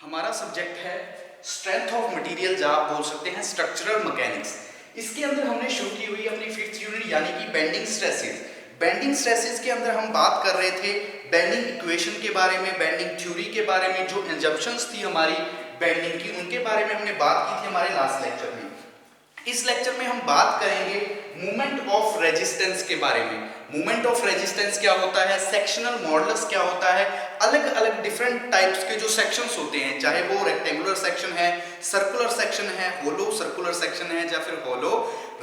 हमारा सब्जेक्ट है strength of material, या आप बोल सकते हैं स्ट्रक्चरल मैकेनिक्स। इसके अंदर हमने शुरू की हुई अपनी 5th यूनिट यानी कि बेंडिंग स्ट्रेसेस। बेंडिंग स्ट्रेसेस के अंदर हम बात कर रहे थे बेंडिंग इक्वेशन के बारे में, बेंडिंग थ्योरी के बारे में, जो एजम्पशंस थी हमारी बेंडिंग की उनके बारे में हमने बात की थी हमारे लास्ट लेक्चर में। इस लेक्चर में हम बात करेंगे मूवमेंट ऑफ रेजिस्टेंस के बारे में। मूवमेंट ऑफ रेजिस्टेंस क्या होता है, सेक्शनल मॉडुलस क्या होता है, अलग अलग डिफरेंट टाइप्स के जो सेक्शंस होते हैं, चाहे वो रेक्टेंगुलर सेक्शन है, सर्कुलर सेक्शन है, होलो सर्कुलर सेक्शन है, या फिर होलो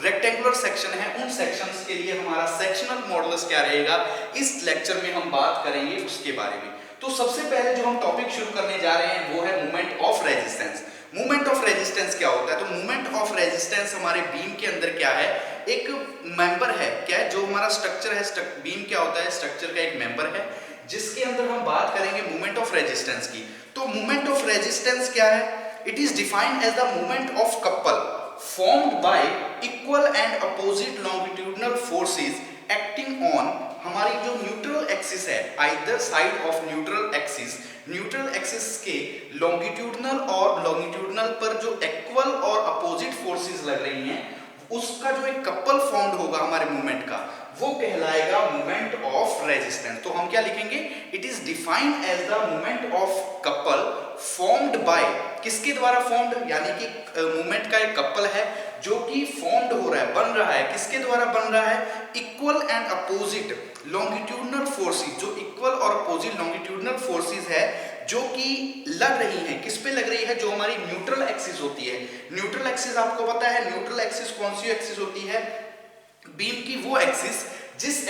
रेक्टेंगुलर सेक्शन है, उन सेक्शंस के लिए हमारा सेक्शनल मॉडुलस क्या रहेगा, इस लेक्चर में हम बात करेंगे उसके बारे में। तो सबसे पहले जो हम टॉपिक शुरू करने जा रहे हैं वो है movement of resistance. Movement of resistance क्या होता है? तो मूवमेंट ऑफ रेजिस्टेंस हमारे बीम के अंदर क्या है, एक मेंबर है। क्या है जो हमारा स्ट्रक्चर है, बीम क्या होता है, स्ट्रक्चर का एक मेंबर है जिसके अंदर हम बात करेंगे मूवमेंट ऑफ रेजिस्टेंस की। तो मूवमेंट ऑफ रेजिस्टेंस क्या है? It is defined as the movement of couple formed by equal and opposite longitudinal forces acting on हमारी जो न्यूट्रल एक्सिस है, either side of neutral axis, neutral axis के longitudinal और longitudinal पर जो equal और अपोजिट फोर्सेस लग रही हैं, उसका जो एक कपल फॉर्म्ड होगा हमारे मूवमेंट का, वो कहलाएगा मूवमेंट ऑफ रेजिस्टेंस। तो हम क्या लिखेंगे? It is defined as the movement of couple formed by, किसके द्वारा फॉर्म्ड, यानी कि मूवमेंट का एक कपल है जो कि फॉर्म्ड हो रहा है, बन रहा है, किसके द्वारा बन रहा है? Equal and opposite longitudinal forces, जो इक्वल और अपोजिट लॉन्गिट्यूडनल फोर्सेस है जो कि लग रही हैं, किस पे लग रही है? जो हमारी न्यूट्रल एक्सिस होती है। न्यूट्रल एक्सिस आपको पता है, न्यूट्रल एक्सिस कौन सी एक्सिस होती है? बीम की वो एक्सिस जिस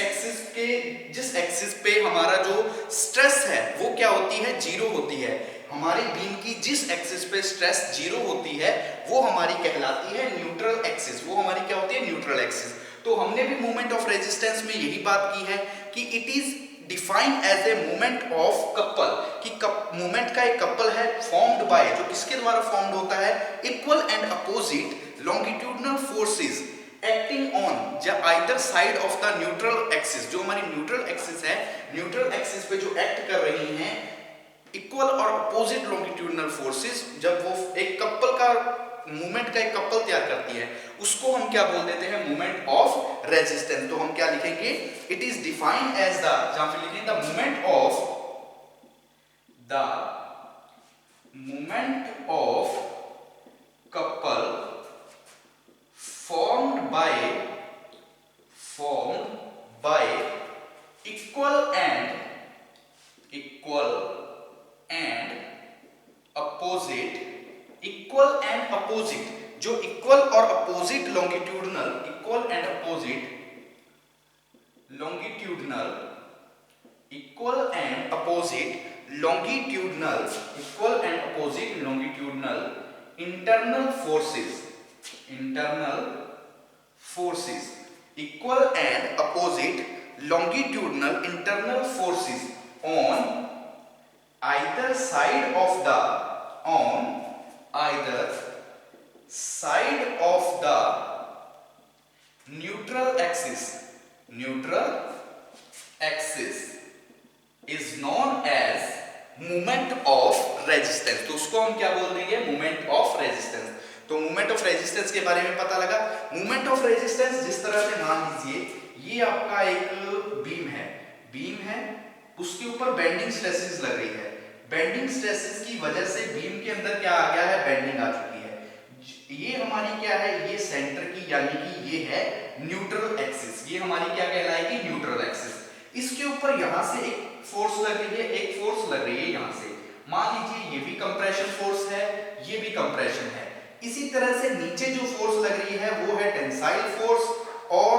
एक्सिस पे हमारा जो स्ट्रेस है वो क्या होती है? जीरो होती है। हमारी बीम की जिस एक्सिस पे स्ट्रेस जीरो होती है वो हमारी कहलाती है न्यूट्रल एक्सिस। वो हमारी क्या होती है? Neutral axis. तो हमने भी मूवमेंट ऑफ रेजिस्टेंस में यही बात की है कि it is defined as a movement of couple, कि मूवमेंट का एक कपल है फॉर्म्ड बाय, जो किसके द्वारा फॉर्म्ड होता है? Equal and opposite longitudinal forces acting on either side of the neutral axis. जो हमारी न्यूट्रल एक्सिस है, न्यूट्रल एक्सिस पे जो एक्ट कर रही हैं इक्वल और अपोजिट लॉन्गिट्यूडनल फोर्सेस, जब वो एक कपल का मूवमेंट का एक कपल तैयार करती है, उसको हम क्या बोल देते हैं? Movement of resistance. तो हम क्या लिखेंगे? It is defined as the, जहां पे लिखेंगे the movement of couple formed by equal and opposite, जो इक्वल और opposite longitudinal internal forces, equal and opposite longitudinal internal forces on either side of the neutral axis is known as movement of resistance. तो उसको हम क्या बोल देंगे? Movement of resistance. तो movement of resistance के बारे में पता लगा। मूवमेंट ऑफ रेजिस्टेंस जिस तरह से, मान लीजिए ये आपका एक बीम है, उसके ऊपर बेंडिंग स्ट्रेसेस लग रही है। बेंडिंग स्ट्रेसेस की वजह से बीम के अंदर क्या आ गया है? बेंडिंग आ चुकी है। ये हमारी क्या है? ये सेंटर की, यानी कि ये है न्यूट्रल एक्सिस। ये हमारी क्या कहलाएगी? Neutral axis. इसके ऊपर यहां से एक फोर्स लग रही है, एक फोर्स लग रही है यहां से। मान लीजिए ये भी कंप्रेशन फोर्स है, ये भी कंप्रेशन है। इसी तरह से नीचे जो फोर्स लग रही है वो है टेंसाइल फोर्स, और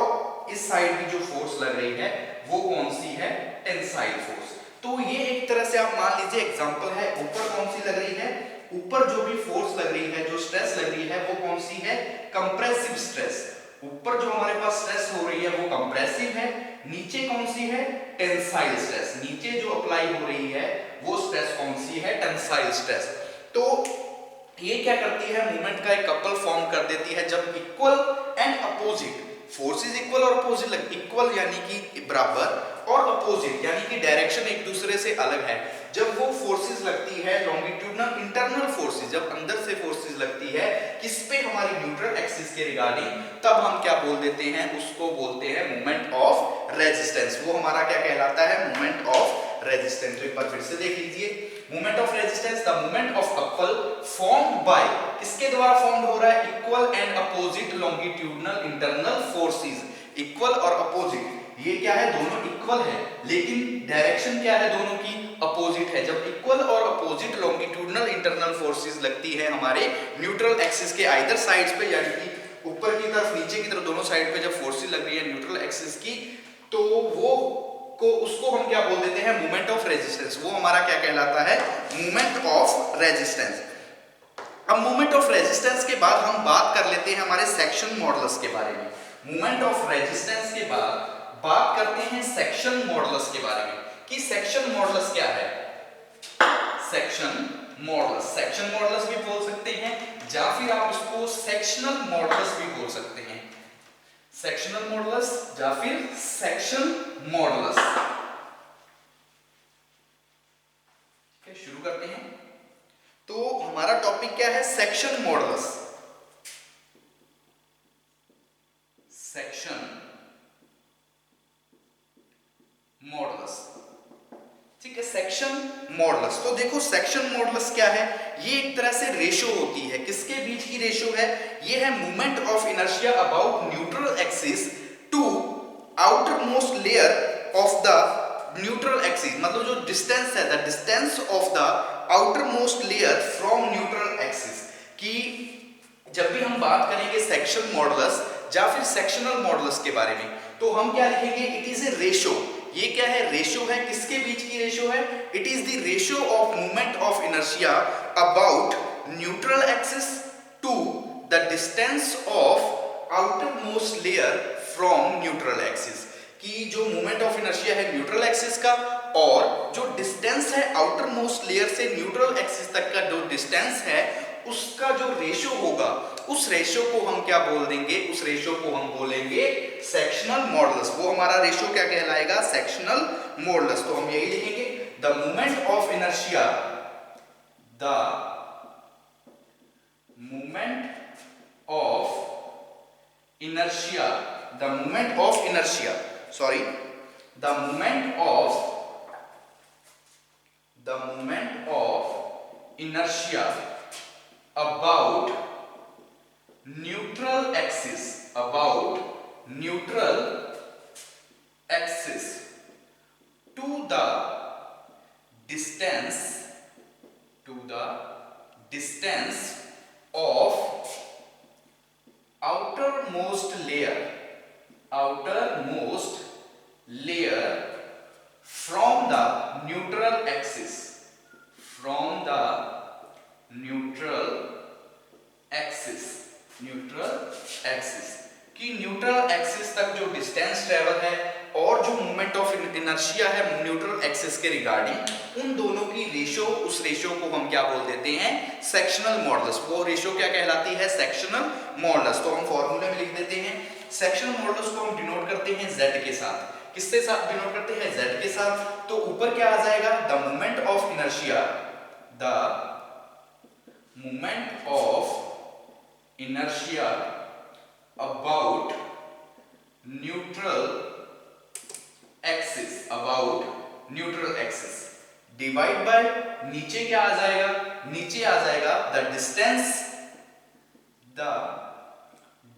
इस साइड की जो फोर्स लग रही है वो कौन सी है? Tensile force. तो ये एक तरह से आप मान लीजिए एग्जांपल है। ऊपर कौन सी लग रही है? ऊपर जो भी फोर्स लग रही है, जो स्ट्रेस लग रही है, वो कौन सी है? Compressive stress. ऊपर जो हमारे पास स्ट्रेस हो रही है वो कंप्रेसिव है। नीचे कौन सी है? Tensile stress. नीचे जो अप्लाई हो रही है वो स्ट्रेस कौन सी है? Tensile stress. तो ये क्या करती है? मूवमेंट का एक कपल फॉर्म कर देती है जब equal and opposite forces, equal और अपोजिट, इक्वल यानी कि बराबर, और अपोजिट यानी कि डायरेक्शन एक दूसरे से अलग है, जब वो फोर्सेस फोर्सेस लगती है लॉन्गिट्यूडनल इंटरनल फोर्सेस, जब अंदर से फोर्सेस लगती है किस पे, हमारी न्यूट्रल एक्सिस के रिगार्डिंग, तब हम क्या बोल देते हैं, उसको बोलते हैं मोमेंट ऑफ रेजिस्टेंस। वो हमारा क्या कहलाता है, मोमेंट ऑफ रेजिस्टेंस। तो एक बार फिर से देख लीजिए, moment of resistance, the moment of couple formed by, किसके द्वारा फॉर्म्ड हो रहा है, equal and opposite longitudinal internal forces. Equal और अपोजिट, ये क्या है, दोनों इक्वल है, लेकिन डायरेक्शन क्या है दोनों की, अपोजिट है। जब इक्वल और अपोजिट लॉन्गिट्यूडनल इंटरनल फोर्सेस लगती है हमारे न्यूट्रल एक्सिस के आइदर साइड्स पे, यानी कि ऊपर की तरफ, नीचे की तरफ, दोनों साइड पे जब फोर्सेस लग रही है न्यूट्रल एक्सिस की, तो उसको हम क्या बोल देते हैं, मोमेंट ऑफ रेजिस्टेंस। वो हमारा क्या कहलाता है, मोमेंट ऑफ रेजिस्टेंस। अब मोमेंट ऑफ रेजिस्टेंस के बाद हम बात कर लेते हैं हमारे सेक्शन मॉडुलस के बारे में। मोमेंट ऑफ रेजिस्टेंस के बाद बात करते हैं सेक्शन मॉडुलस के बारे में कि सेक्शन मॉडुलस क्या है। सेक्शन मॉडुलस भी बोल सकते हैं, या फिर आप इसको सेक्शनल मॉडुलस भी बोल सकते हैं। सेक्शनल मॉडुलस या फिर सेक्शन मॉडुलस। शुरू करते हैं। तो हमारा टॉपिक क्या है, सेक्शन मॉडुलस। सेक्शन मॉडुलस, ठीक है। सेक्शन मॉडुलस, तो देखो सेक्शन मॉडुलस क्या है, ये एक तरह से रेशो होती है। किसके बीच की रेशो है, ये है moment of inertia about neutral axis to outer most layer of the neutral axis, मतलब जो डिस्टेंस है, the distance of the outer most layer from neutral axis. कि जब भी हम बात करेंगे सेक्शन मॉडुलस या फिर सेक्शनल मॉडुलस के बारे में, तो हम क्या लिखेंगे, इट इज ए रेशो। ये क्या है, रेशो है। किसके बीच की रेशो है, it is the ratio of moment of inertia about neutral axis to the distance of outer most layer from neutral axis. कि जो मोमेंट ऑफ इनर्शिया है न्यूट्रल एक्सिस का, और जो डिस्टेंस है आउटर मोस्ट लेयर से neutral axis तक का जो डिस्टेंस है, उसका जो रेशो होगा, उस रेशो को हम क्या बोल देंगे, उस रेशो को हम बोलेंगे सेक्शनल मॉडुलस। वो हमारा रेशो क्या कहलाएगा, सेक्शनल मॉडुलस। तो हम यही लिखेंगे, the moment of inertia, the moment of inertia, the moment of inertia, sorry, the moment of inertia about neutral axis, about neutral axis to the distance of outermost layer from the neutral axis, कि neutral axis तक जो distance travel है और जो moment of inertia है neutral axis के regarding, उन दोनों की रेशो, उस रेशो को हम क्या बोल देते हैं, सेक्शनल मॉडुलस। वो रेशो क्या कहलाती है, सेक्शनल मॉडुलस। तो हम फॉर्मूले में लिख देते हैं, सेक्शनल मॉडुलस को हम डिनोट करते हैं Z के साथ। किसके साथ डिनोट करते हैं, Z के साथ। तो ऊपर क्या आ जाएगा, the moment of inertia, the moment of inertia about neutral axis divide bye, नीचे क्या आ जाएगा, नीचे आ जाएगा the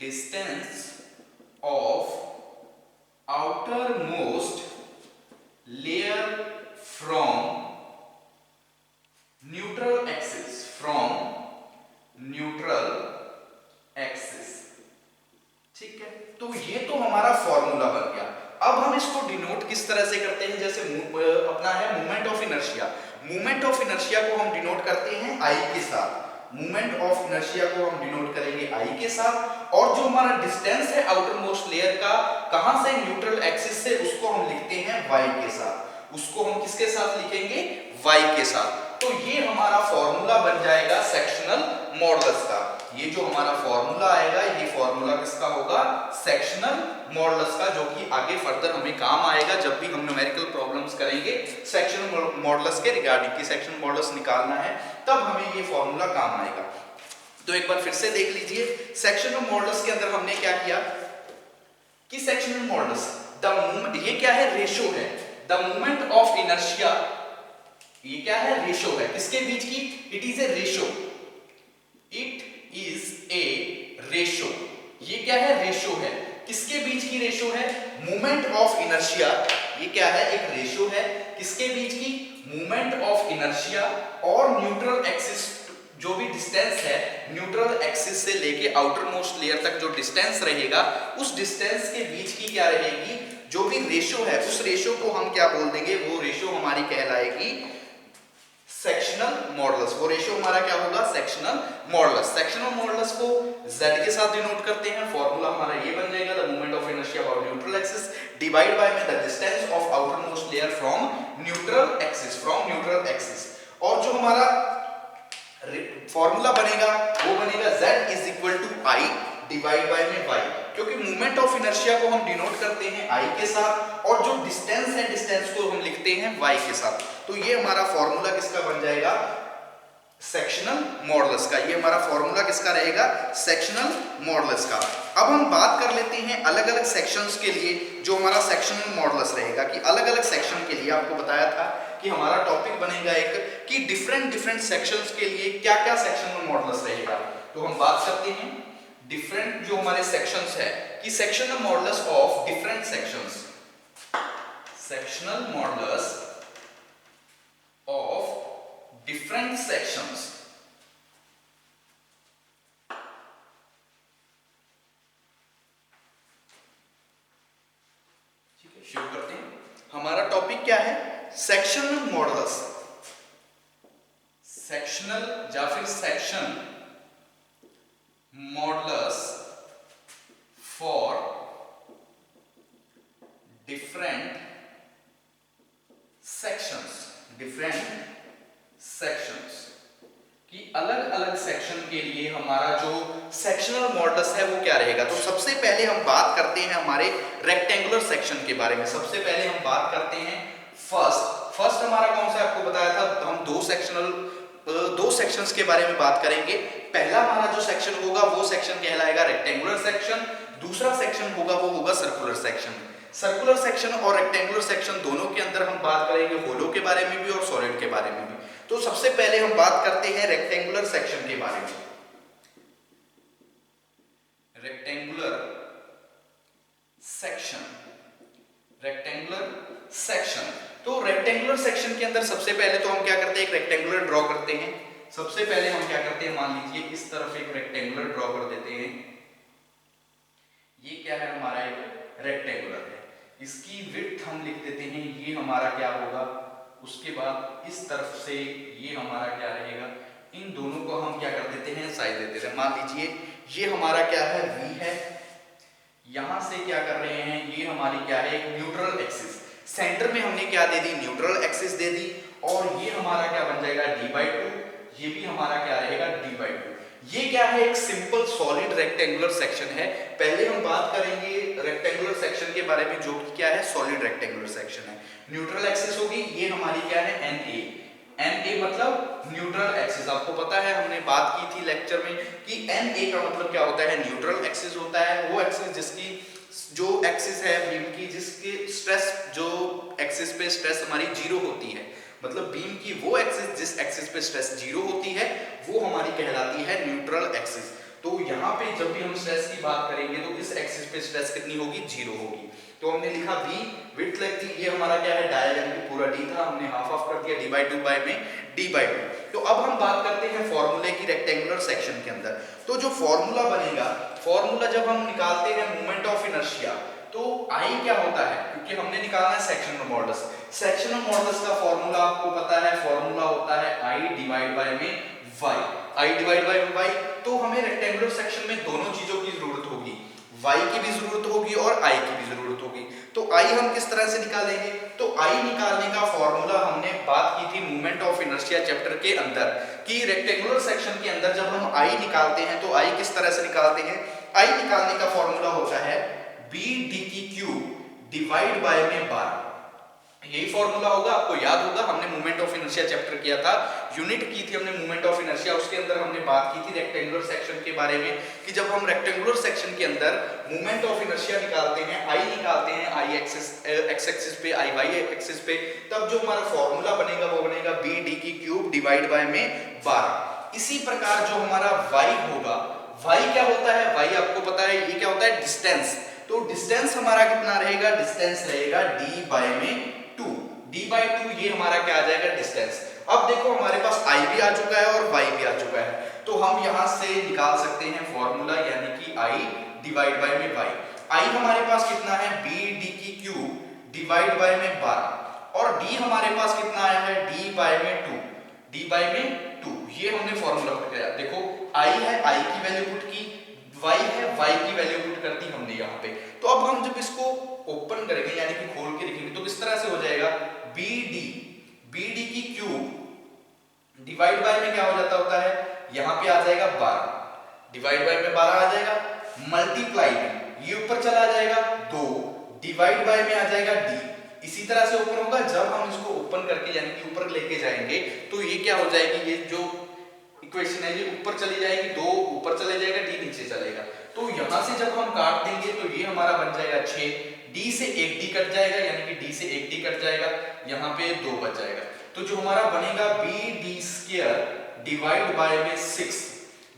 distance of outer most layer from neutral axis, ठीक है। तो ये तो हमारा फॉर्मूला बन गया। अब हम इसको डिनोट किस तरह से करते हैं, जैसे अपना है moment of inertia. Moment of inertia को हम डिनोट करते हैं I के साथ। मोमेंट ऑफ इनर्शिया को हम डिनोट करेंगे I के साथ, और जो हमारा डिस्टेंस है आउटर मोस्ट लेयर का, कहां से, न्यूट्रल एक्सिस से, उसको हम लिखते हैं Y के साथ। उसको हम किसके साथ लिखेंगे, Y के साथ। तो ये हमारा फॉर्मूला बन जाएगा सेक्शनल मॉडुलस का। ये जो हमारा फॉर्मूला आएगा ये फॉर्मूला किसका होगा, सेक्शनल मॉडुलस का, जो कि आगे फर्दर हमें काम आएगा जब भी हम न्यूमेरिकल प्रॉब्लम्स करेंगे सेक्शनल मॉडुलस के रिगार्डिंग की सेक्शनल मॉडुलस निकालना है तब हमें ये फॉर्मूला काम आएगा। तो एक बार फिर से देख लीजिए, सेक्शनल मॉडुलस के अंदर हमने क्या किया कि सेक्शनल मॉडुलस ये क्या है, रेशो है, द मोमेंट ऑफ इनर्शिया, ये क्या है, रेशो है, किसके बीच की, it is a ratio, it is a ratio, ये क्या है, रेशो है, किसके बीच की रेशो है, मोमेंट ऑफ इनर्शिया, ये क्या है, एक रेशो है, किसके बीच की, मोमेंट ऑफ इनर्शिया और न्यूट्रल एक्सिस, जो भी डिस्टेंस है न्यूट्रल एक्सिस से लेके आउटर मोस्ट लेयर तक जो डिस्टेंस रहेगा उस डिस्टेंस के बीच की क्या रहेगी, जो भी रेशो है उस रेशो को हम क्या बोल देंगे, वो रेशो हमारी कहलाएगी सेक्शनल मॉडुलस, वो रेशो हमारा क्या होगा, सेक्शनल मॉडुलस। सेक्शनल मॉडुलस को z के साथ डिनोट करते हैं, फॉर्मूला हमारा ये बन जाएगा, the moment of inertia about neutral axis divide by में the distance of outer most layer from neutral axis, from neutral axis. और जो हमारा फॉर्मूला बनेगा वो बनेगा z is equal to I divide by में y, क्योंकि मोमेंट ऑफ इनर्शिया को हम डिनोट करते हैं i के साथ और जो डिस्टेंस है डिस्टेंस को हम लिखते हैं y के साथ। तो ये हमारा फॉर्मूला किसका बन जाएगा, सेक्शनल मॉडुलस का, ये हमारा फॉर्मूला किसका रहेगा, सेक्शनल मॉडुलस का। अब हम बात कर लेते हैं अलग अलग सेक्शंस के लिए जो हमारा सेक्शनल मॉडुलस रहेगा, कि अलग अलग सेक्शन के लिए आपको बताया था कि हमारा टॉपिक बनेगा एक कि डिफरेंट सेक्शंस के लिए क्या क्या सेक्शनल मॉडुलस रहेगा। तो हम बात करते हैं डिफरेंट जो हमारे सेक्शंस है कि sectional modulus of different sections, sectional modulus of different sections. ठीक है, शुरू करते हैं। हमारा टॉपिक क्या है, सेक्शनल मॉडुलस, सेक्शनल या फिर section modulus for different sections, different sections कि अलग अलग सेक्शन के लिए हमारा जो सेक्शनल मॉडुलस है वो क्या रहेगा। तो सबसे पहले हम बात करते हैं हमारे रेक्टेंगुलर सेक्शन के बारे में। सबसे पहले हम बात करते हैं फर्स्ट हमारा कौन सा आपको बताया था, तो हम दो सेक्शंस के बारे में बात करेंगे। पहला हमारा जो सेक्शन होगा वो सेक्शन कहलाएगा रेक्टेंगुलर सेक्शन, दूसरा सेक्शन होगा वो होगा सर्कुलर सेक्शन। सर्कुलर सेक्शन और रेक्टेंगुलर सेक्शन दोनों के अंदर हम बात करेंगे होलो के बारे में भी और सॉलिड के बारे में भी। तो सबसे पहले हम बात करते हैं रेक्टेंगुलर सेक्शन के बारे में। रेक्टेंगुलर सेक्शन, रेक्टेंगुलर सेक्शन, तो रेक्टेंगुलर सेक्शन के अंदर सबसे पहले तो हम क्या करते हैं, एक रेक्टेंगुलर ड्रॉ करते हैं। सबसे पहले हम क्या करते हैं, मान लीजिए इस तरफ एक रेक्टेंगुलर ड्रॉ कर देते हैं। ये क्या है, हमारा एक रेक्टेंगुलर है, इसकी विड्थ हम लिख देते हैं, ये हमारा क्या होगा। उसके बाद इस तरफ से ये हमारा क्या रहेगा, इन दोनों को हम क्या कर देते हैं, साइज दे देते हैं। मान लीजिए ये हमारा क्या है, v है, यहां से क्या कर रहे हैं, ये हमारी क्या है, एक न्यूट्रल एक्सिस, सेंटर में हमने क्या दे दी, न्यूट्रल एक्सिस दे दी, और ये हमारा क्या बन जाएगा, d/2, ये भी हमारा क्या रहेगा, d/2। ये क्या है, एक सिंपल सॉलिड रेक्टेंगुलर सेक्शन है। पहले हम बात करेंगे रेक्टेंगुलर सेक्शन के बारे में, जो कि क्या है, सॉलिड रेक्टेंगुलर सेक्शन है। न्यूट्रल एक्सिस होगी, ये हमारी क्या है, NA मतलब न्यूट्रल एक्सिस। आपको पता है हमने बात की थी लेक्चर में कि NA का मतलब क्या होता है, न्यूट्रल एक्सिस होता है, वो एक्सिस जिसकी जो एक्सिस है बीम की, जिसकी स्ट्रेस, जो एक्सिस पे स्ट्रेस हमारी जीरो होती है, मतलब बीम की वो एक्सिस जिस एक्सिस पे स्ट्रेस जीरो होती है वो हमारी कहलाती है न्यूट्रल एक्सिस। तो यहाँ पे जब भी हम स्ट्रेस की बात करेंगे तो इस एक्सिस पे स्ट्रेस कितनी होगी, जीरो होगी। तो हमने लिखा v, विड्थ लग दी, ये हमारा क्या है, डायगोनल में पूरा d था, हमने हाफ ऑफ कर दिया, d/2 बाय में d/2। तो अब हम बात करते हैं फॉर्मूले की रेक्टेंगुलर सेक्शन के अंदर। तो जो फॉर्मूला बनेगा, फॉर्मूला जब हम निकालते हैं मोमेंट ऑफ इनर्शिया, तो I क्या होता है, क्योंकि हमने निकालना है सेक्शनल मॉडुलस। सेक्शनल मॉडुलस का फॉर्मूला आपको पता है, फॉर्मूला होता है I डिवाइड बाय में y, I divide bye y। तो हमें रेक्टेंगुलर सेक्शन में दोनों चीजों की जरूरत होगी, y की भी जरूरत होगी और i की भी जरूरत होगी। तो i हम किस तरह से निकालेंगे? तो i निकालने का फॉर्मूला हमने बात की थी मोमेंट ऑफ इनर्शिया चैप्टर के अंदर कि रेक्टेंगुलर सेक्शन के अंदर जब हम i निकालते हैं तो i किस तरह से निकालते हैं? i निकालने का फॉर्मूला होता है b d की क्यूब डिवाइड बाय में 12। यही फॉर्मूला होगा, आपको याद होगा, हमने मोमेंट ऑफ इनर्शिया चैप्टर किया था, यूनिट की थी हमने मोमेंट ऑफ इनर्शिया, उसके अंदर हमने बात की थी रेक्टेंगुलर सेक्शन के बारे में कि जब हम रेक्टेंगुलर सेक्शन के अंदर मोमेंट ऑफ इनर्शिया निकालते हैं, आई निकालते हैं, आई एक्सिस एक्स एक्सिस पे, आई वाई एक्सिस पे, तब जो हमारा फॉर्मूला बनेगा वो बनेगा बी डी की क्यूब डिवाइड बाय में 12। इसी प्रकार जो हमारा वाई होगा, वाई क्या होता है? वाई आपको पता है ये क्या होता है? डिस्टेंस। तो डिस्टेंस हमारा कितना रहेगा? डिस्टेंस रहेगा डी बाय में 2, d by 2 ये हमारा क्या आ जाएगा? डिस्टेंस। अब देखो हमारे पास i भी आ चुका है और y भी आ चुका है, तो हम यहां से निकाल सकते हैं फॉर्मूला, यानी कि i डिवाइड बाय में y। i हमारे पास कितना है? b d की क्यूब डिवाइड बाय में 12 और d हमारे पास कितना आया है? d बाय में 2, d बाय में 2, ये हमने फॉर्मूला पुट किया। देखो i है, i की वैल्यू पुट की, y है, y की वैल्यू पुट कर दी हमने यहाँ पे। तो अब हम जब इसको ओपन करेंगे यानी कि खोल के लिखेंगे तो किस तरह से हो जाएगा? बी डी की क्यूब डिवाइड बाय में क्या हो जाता होता है? यहाँ पे आ जाएगा 12, डिवाइड बाय में 12 आ जाएगा, मल्टीप्लाई में ये ऊपर चला जाएगा 2, डिवाइड बाय में आ जाएगा डी। इसी तरह से ओपन होगा, जब हम इसको ओपन करके यानी कि ऊपर लेके जाएंगे तो ये क्या हो जाएगी? ये जो इक्वेशन है ये ऊपर चली जाएगी, 2 ऊपर चले जाएगा, डी नीचे चलेगा। तो यहां से जब हम काट देंगे तो ये हमारा बन जाएगा 6, डी से एक डी कट जाएगा, यानी कि डी से एक डी कट जाएगा, यहाँ पे 2 बच जाएगा। तो जो हमारा बनेगा B D square divide by में 6,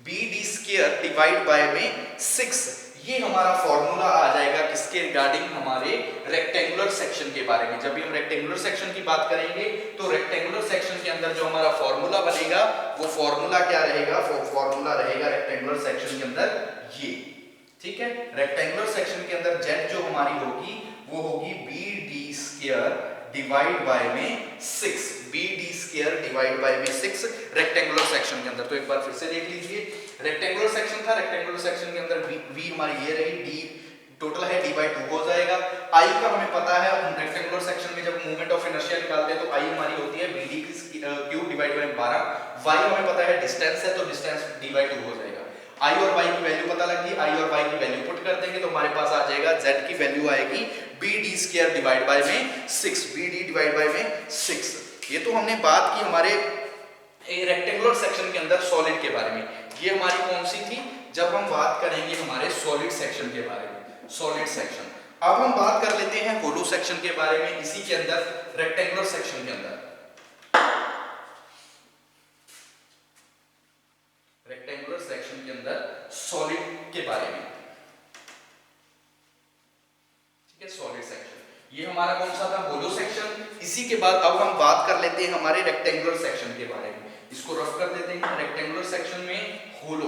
B D square divide by में 6, ये हमारा फॉर्मूला आ जाएगा किसके रिगार्डिंग? हमारे रेक्टेंगुलर सेक्शन के बारे में। जब भी हम रेक्टेंगुलर सेक्शन की बात करेंगे तो रेक्टेंगुलर सेक्शन के अंदर जो हमारा फॉर्मूला बनेगा वो फॉर्मूला क्या रहेगा? वो फॉर्मूला रहेगा रेक्टेंगुलर सेक्शन के अंदर ये, ठीक है। रेक्टेंगुलर सेक्शन के अंदर z जो हमारी होगी वो होगी B D square divide by में 6, B D square divide by में 6 रेक्टेंगुलर सेक्शन के अंदर। तो एक बार फिर से देख लीजिए, रेक्टेंगुलर सेक्शन था, रेक्टेंगुलर सेक्शन के अंदर v हमारी ये रही, d टोटल है d by 2 हो जाएगा। i का हमें पता है, हम रेक्टेंगुलर सेक्शन में जब मोमेंट ऑफ इनर्शिया निकालते हैं तो i हमारी होती है bd की क्यूब डिवाइड बाय 12, y हमें पता है डिस्टेंस है, तो डिस्टेंस d by 2 हो जाएगा। i और y की वैल्यू पता लग गई, i और y की वैल्यू पुट कर देंगे तो हमारे पास आ जाएगा z की वैल्यू आएगी bd स्क्वायर डिवाइड बाय में 6, bd डिवाइड बाय में 6। ये तो हमने बात की हमारे रेक्टेंगुलर सेक्शन के अंदर सॉलिड के बारे में। ये हमारी कौन सी थी? जब हम बात करेंगे हमारे सॉलिड सेक्शन के बारे में, सॉलिड सेक्शन। अब हम बात कर लेते हैं होलो सेक्शन के बारे में, इसी के अंदर रेक्टेंगुलर सेक्शन के अंदर, रेक्टेंगुलर सेक्शन के अंदर सॉलिड के बारे में, ठीक है। सॉलिड सेक्शन ये हमारा कौन सा था? होलो सेक्शन। इसी के बाद अब हम बात कर लेते हैं हमारे रेक्टेंगुलर सेक्शन के बारे में, इसको रफ कर देते हैं। रेक्टेंगुलर सेक्शन में होलो,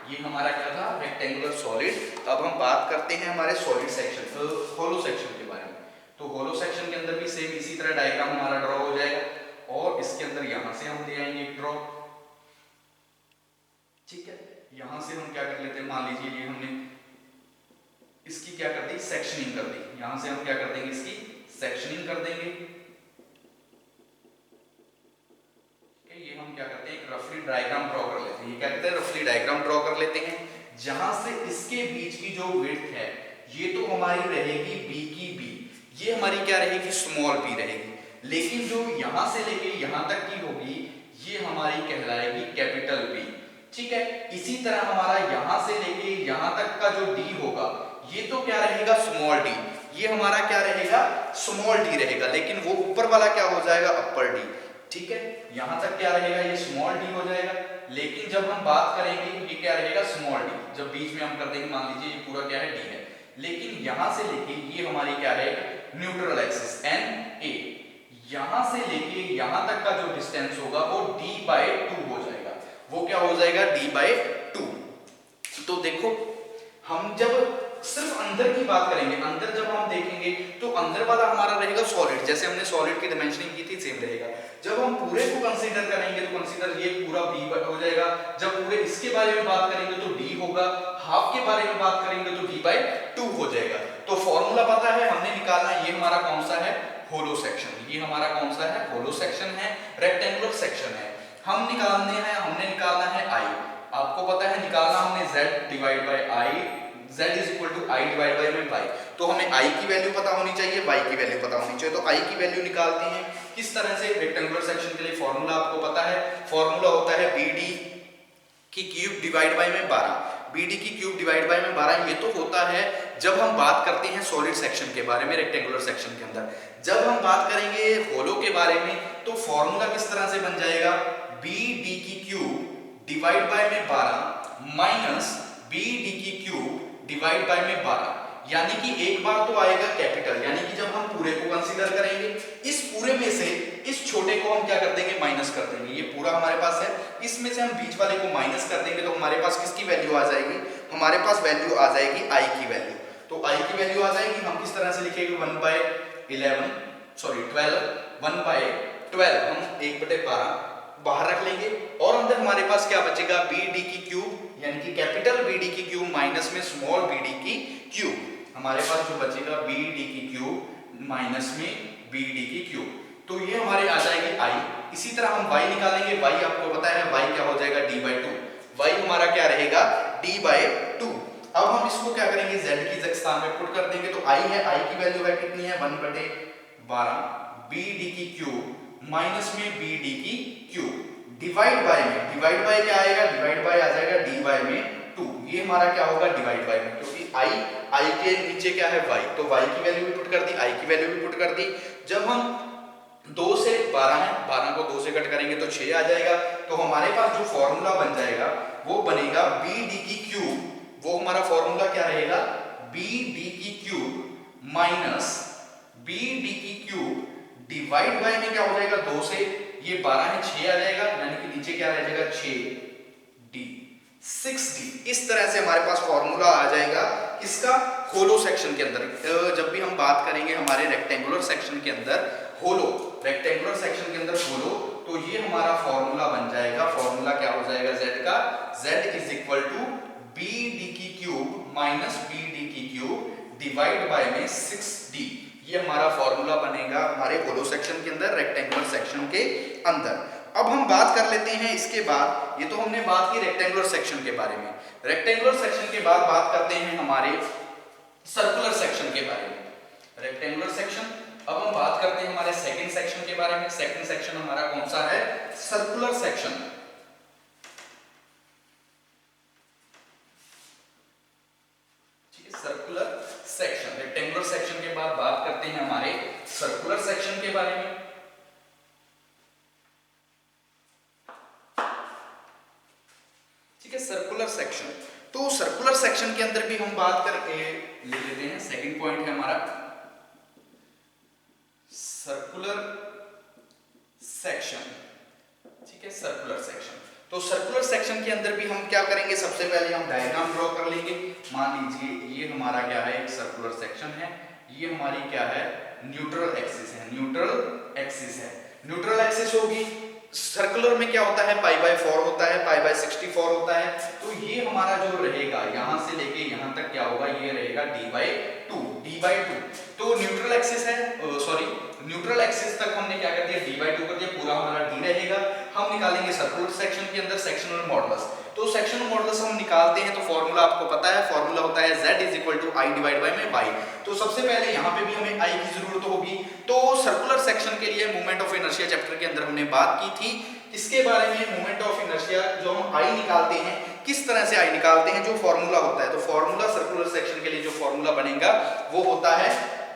ये हमारा क्या था? Rectangular solid. अब हम बात करते हैं हमारे सॉलिड सेक्शन, होलो सेक्शन के बारे में। तो होलो सेक्शन के अंदर भी सेम इसी तरह डायग्राम हमारा ड्रॉ हो जाएगा और इसके अंदर यहां से हम दे आएंगे एक ड्रॉ, ठीक है। यहां से हम क्या कर लेते हैं, मान लीजिए ये हमने इसकी क्या कर दी? सेक्शनिंग कर दी। यहां से हम क्या कर देंगे? इसकी सेक्शनिंग कर देंगे। ये हम क्या करते हैं? एक रफली डायग्राम ड्रॉ कर लेते हैं। ये क्या कहते हैं? रफली डायग्राम ड्रॉ कर लेते हैं। जहां से इसके बीच की जो विड्थ है ये तो हमारी रहेगी b की b, ये हमारी क्या रहेगी? स्मॉल b रहेगी। लेकिन जो यहां से लेके यहां तक की होगी ये हमारी कहलाएगी कैपिटल B, ठीक है। इसी तरह हमारा यहां से लेके यहां तक का जो d होगा ये तो क्या रहेगा? Small d। ये हमारा क्या रहेगा? स्मॉल d रहेगा। लेकिन वो ऊपर वाला क्या हो जाएगा? अपर d, ठीक है। यहां तक क्या रहेगा? ये स्मॉल d हो जाएगा। लेकिन जब हम बात करेंगे ये क्या रहेगा? Small d। जब बीच में हम कर देंगे, मान लीजिए ये पूरा क्या है? d है। लेकिन यहां से लेके ये हमारी क्या है? न्यूट्रल एक्सिस n a, यहां से लेके यहां तक का जो डिस्टेंस होगा वो d by 2 हो जाएगा। वो क्या हो जाएगा? d by 2। तो देखो हम जब सिर्फ अंदर की बात करेंगे, अंदर जब हम देखेंगे तो अंदर वाला हमारा रहेगा सॉलिड, जैसे हमने सॉलिड की डायमेंशनिंग की थी सेम रहेगा। जब हम पूरे को कंसीडर करेंगे तो कंसीडर ये पूरा b हो जाएगा। जब पूरे इसके बारे में बात करेंगे तो d होगा, हाफ के बारे में बात करेंगे तो d d/2 हो जाएगा। तो फॉर्मूला पता है, हमने निकालना है, ये हमारा कौन सा है, होलो सेक्शन। ये हमारा कौन सा है, होलो सेक्शन है, रेक्टेंगुलर सेक्शन है। हमने निकालना है i। आपको पता है निकालना हमने z divide by i, z is equal to i divide by में y। तो हमें i की वैल्यू पता होनी चाहिए, y की वैल्यू पता होनी चाहिए। तो i की वैल्यू निकालते हैं किस तरह से, रेक्टेंगुलर सेक्शन के लिए फॉर्मूला आपको पता है, फॉर्मूला होता है bd की क्यूब डिवाइड बाय में 12। bd की क्यूब डिवाइड बाय में 12 ये तो होता है जब हम बात करते हैं सॉलिड सेक्शन के बारे में, रेक्टेंगुलर सेक्शन के अंदर। जब हम बात करेंगे होलो के बारे में तो फॉर्मूला किस तरह से बन जाएगा, bd की क्यूब डिवाइड बाय में 12 माइनस bd की क्यूब डिवाइड बाय में 12। यानी कि एक बार तो आएगा कैपिटल, यानी कि जब हम पूरे को कंसीडर करेंगे, इस पूरे में से इस छोटे को हम क्या कर देंगे, माइनस कर देंगे। ये पूरा हमारे पास है, इसमें से हम बीच वाले को माइनस कर देंगे तो हमारे पास किसकी वैल्यू आ जाएगी, हमारे पास वैल्यू आ जाएगी i की वैल्यू। तो i की वैल्यू आ जाएगी, हम किस तरह से लिखेंगे, 1/12 हम 1/12 बाहर रख लेंगे और अंदर हमारे पास क्या बचेगा, bd की क्यूब यानी कि कैपिटल BD की क्यूब माइनस में स्मॉल bd की क्यूब। हमारे पास जो बचेगा bd की क्यूब माइनस में bd की क्यूब। तो ये हमारे आ जाएगी i। इसी तरह हम y निकालेंगे, y आपको पता है y क्या हो जाएगा, d/2। y हमारा क्या रहेगा, d/2। अब हम इसको क्या करेंगे, z की स्थान में पुट कर देंगे। तो i है, i की वैल्यू है कितनी है, 1/12 bd की क्यूब माइनस में bd की क्यूब डिवाइड बाय में, डिवाइड बाय क्या आएगा, डिवाइड बाय आ जाएगा d में 2। ये हमारा क्या होगा, डिवाइड बाय में, क्योंकि i के नीचे क्या है y, तो y की वैल्यू भी पुट कर दी, i की वैल्यू भी पुट कर दी। जब हम 2 से 12 है, 12 को 2 से कट करेंगे तो 6 आ जाएगा। तो हमारे पास जो फॉर्मूला बन जाएगा वो बनेगा bd की क्यूब, वो हमारा फॉर्मूला क्या रहेगा, bd की क्यूब माइनस bd की क्यूब डिवाइड बाय में क्या हो जाएगा, 2 से ये 12 है, 6 आ जाएगा, यानी कि नीचे क्या रह जाएगा, 6d। इस तरह से हमारे पास फॉर्मूला आ जाएगा इसका होलो सेक्शन के अंदर। जब भी हम बात करेंगे हमारे रेक्टेंगुलर सेक्शन के अंदर होलो, रेक्टेंगुलर सेक्शन के अंदर होलो, तो ये हमारा फॉर्मूला बन जाएगा। फॉर्मूला क्या हो जाएगा z का, z is equal to bd की क्यूब माइनस bd की क्यूब डिवाइड बाय में 6d। ये हमारा फॉर्मूला बनेगा हमारे होलो सेक्शन के अंदर, रेक्टेंगुलर सेक्शन के अंदर। अब हम बात कर लेते हैं इसके बाद, ये तो हमने बात की रेक्टेंगुलर सेक्शन के बारे में। रेक्टेंगुलर सेक्शन के बाद बात करते हैं हमारे सर्कुलर सेक्शन के बारे में। रेक्टेंगुलर सेक्शन, अब हम बात करते हैं हमारे सेकंड सेक्शन के बारे में। सेकंड सेक्शन हमारा कौन सा है, circular section. Circular section, rectangular section के बाद बात करते हैं हमारे सर्कुलर सेक्शन के बारे में। ठीक है, सर्कुलर सेक्शन, तो सर्कुलर सेक्शन के अंदर भी हम बात करके ले लेते हैं। सेकंड पॉइंट है हमारा सर्कुलर सेक्शन। ठीक है, सर्कुलर सेक्शन, तो सर्कुलर सेक्शन के अंदर भी हम क्या करेंगे, सबसे पहले हम डायग्राम ड्रॉ कर लेंगे। मान लीजिए ये हमारा क्या है, एक सर्कुलर सेक्शन है, ये हमारी क्या है, न्यूट्रल एक्सिस है, न्यूट्रल एक्सिस है। न्यूट्रल एक्सिस होगी, सर्कुलर में क्या होता है, π/4 होता है, π/64 होता है। तो ये हमारा जो रहेगा यहां से लेके यहां तक क्या होगा, ये रहेगा d/2। तो न्यूट्रल एक्सिस है, सॉरी न्यूट्रल एक्सिस तक हमने क्या कर दिया, d/2 कर दिया, पूरा हमारा d रहेगा। हम निकालेंगे सर्कुलर सेक्शन के अंदर सेक्शनल मॉडुलस। तो सेक्शनल मॉडुलस हम निकालते हैं, तो फॉर्मूला आपको पता है, फॉर्मूला होता है z is equal to i divide by में y। तो सबसे पहले यहाँ पे भी हमें i की जरूरत होगी। तो सर्कुलर सेक्शन के लिए मोमेंट ऑफ इनर्शिया चैप्टर के अंदर हमने बात की थी, इसके बारे में मोमेंट ऑफ इनर्शिया जो हम i निकालते हैं, किस तरह से i निकालते हैं, जो फॉर्मूला होता है। तो फॉर्मूला सर्कुलर सेक्शन के लिए जो फॉर्मूला बनेगा वो होता है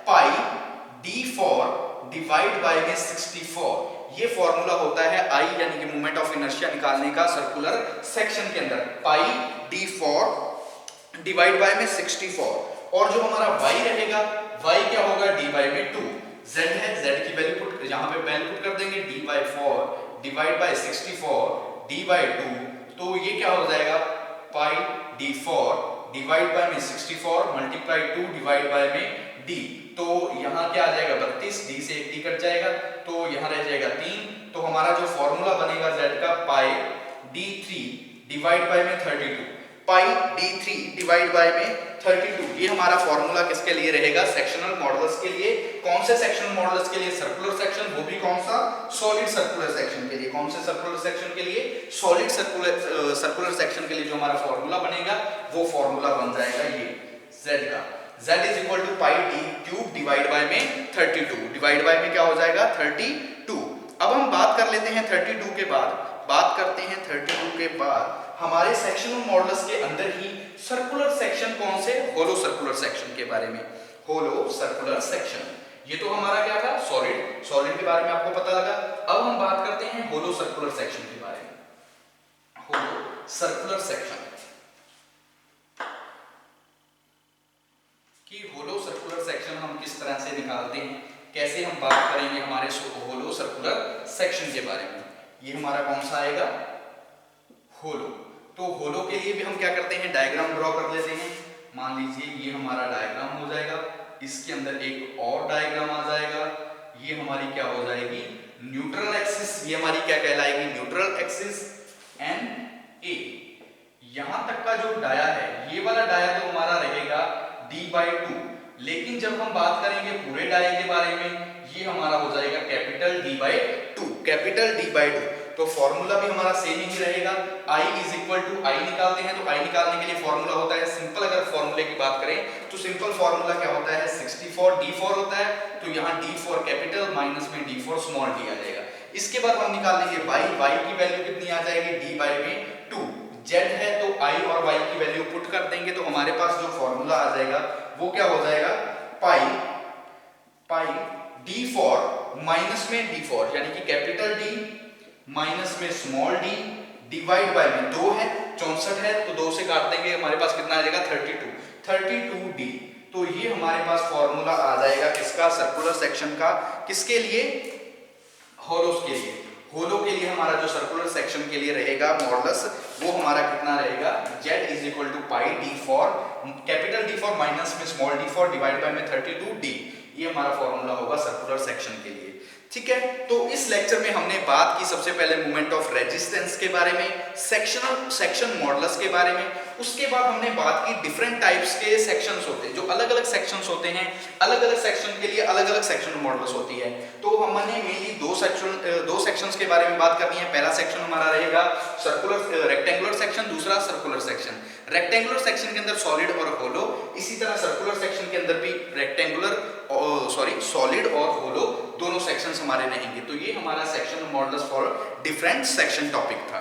πd4 डिवाइड बाय में 64। ये फॉर्मूला होता है i यानी कि मोमेंट ऑफ इनर्शिया निकालने का सर्कुलर सेक्शन के अंदर, πd4 डिवाइड बाय में 64। और जो हमारा y रहेगा, y क्या होगा, d/2। z है, z की वैल्यू पुट यहां पे वैल्यू पुट कर देंगे, d/4 डिवाइड बाय 64 d/2। तो ये क्या हो जाएगा, πd4 डिवाइड बाय में 64 मल्टीप्लाई 2 डिवाइड बाय में d। तो यहाँ क्या आ जाएगा, 32, d से 1 d कट जाएगा, तो यहाँ रह जाएगा 3। तो हमारा जो फॉर्मूला बनेगा z का, πd3 डिवाइड बाय में 32। पाई d3 डिवाइड बाय में 32। ये हमारा फॉर्मूला किसके लिए रहेगा? सेक्शनल मॉडुलस के लिए। कौन से सेक्शनल मॉडुलस के लिए? सर्कुलर सेक्शन, वो भी कौन सा? सॉलिड सर्कुलर सेक्शन के लिए। कौन से सर्कुलर सेक्शन के लिए? सॉलिड सर्कुलर सेक्शन के लिए जो हमारा फॉर्मूला बनेगा वो फॉर्मूला बन जाएगा ये z का। z is equal to pi d cube divide by में 32। डिवाइड बाय में क्या हो जाएगा? 32। अब हम बात कर लेते हैं 32 के बाद, बात करते हैं 32 के बाद हमारे सेक्शनल मॉडुलस के अंदर ही सर्कुलर सेक्शन कौन से? होलो सर्कुलर सेक्शन के बारे में। होलो सर्कुलर सेक्शन, ये तो हमारा क्या था? सॉलिड। सॉलिड के बारे में आपको पता लगा। अब हम बात करते हैं होलो सर्कुलर सेक्शन के बारे में। होलो सर्कुलर सेक्शन कि होलो सर्कुलर सेक्शन हम किस तरह से निकालते हैं, कैसे हम बात करेंगे हमारे होलो सर्कुलर सेक्शन के बारे में। ये हमारा कौन सा आएगा? होलो। तो होलो के लिए भी हम क्या करते हैं? डायग्राम ड्रॉ कर लेते हैं। मान लीजिए ये हमारा डायग्राम हो जाएगा, इसके अंदर एक और डायग्राम आ जाएगा। ये हमारी क्या हो जाएगी? Neutral axis. ये हमारी क्या कहलाएगी? Neutral axis N A. यहां तक का जो डाया है, ये वाला डाया तो हमारा रहेगा d/2, लेकिन जब हम बात करेंगे पूरे डाये के बारे में, ये हमारा हो जाएगा कैपिटल D/2। Capital D/2। तो फॉर्मूला भी हमारा सेम ही रहेगा। I is equal to, I निकालते हैं तो I निकालने के लिए फॉर्मूला होता है सिंपल। अगर फॉर्मूले की बात करें तो सिंपल फॉर्मूला क्या होता है? 64 D4 होता है। तो यहाँ D4 कैपिटल माइनस में D4 स्मॉल d आ जाएगा। इसके बाद हम निकाल लेंगे y की वैल्यू कितनी आ जाएगी? D/2। z है तो I और y की वैल्यू पुट कर देंगे तो हमारे पास जो फॉर्मूला आ जाएगा वो क्या हो जाएगा? पाई d4 माइनस में d4 यानी कि कैपिटल D माइनस में स्मॉल d डिवाइड बाय में 2 है, 64 है तो 2 से काट देंगे, हमारे पास कितना आ जाएगा? 32d। तो ये हमारे पास फॉर्मूला आ जाएगा किसका? सर्कुलर सेक्शन का। किसके लिए? होलोस के लिए। होलो के लिए हमारा जो सर्कुलर सेक्शन के लिए रहेगा मॉडुलस, वो हमारा कितना रहेगा? z is equal to pi d4 capital D4 minus में स्मॉल d4 डिवाइड बाय में 32d। ये हमारा फॉर्मूला होगा सर्कुलर सेक्शन के लिए। ठीक है, तो इस लेक्चर में हमने बात की सबसे पहले मोमेंट ऑफ रेजिस्टेंस के बारे में, सेक्शन मॉडुलस के बारे में। उसके बाद हमने बात की डिफरेंट टाइप्स के सेक्शंस होते हैं, जो अलग अलग सेक्शंस होते हैं, अलग अलग सेक्शन के लिए अलग अलग सेक्शन मॉडुलस होती है। तो हमने मेनली दो सेक्शंस के बारे में बात करनी है। पहला सेक्शन हमारा रहेगा सर्कुलर रेक्टेंगुलर सेक्शन, दूसरा सर्कुलर सेक्शन। रेक्टेंगुलर सेक्शन के अंदर सॉलिड और होलो, इसी तरह सर्कुलर सेक्शन के अंदर भी सॉलिड और होलो दोनों सेक्शंस हमारे रहेंगे। तो ये हमारा section modulus for different section topic था।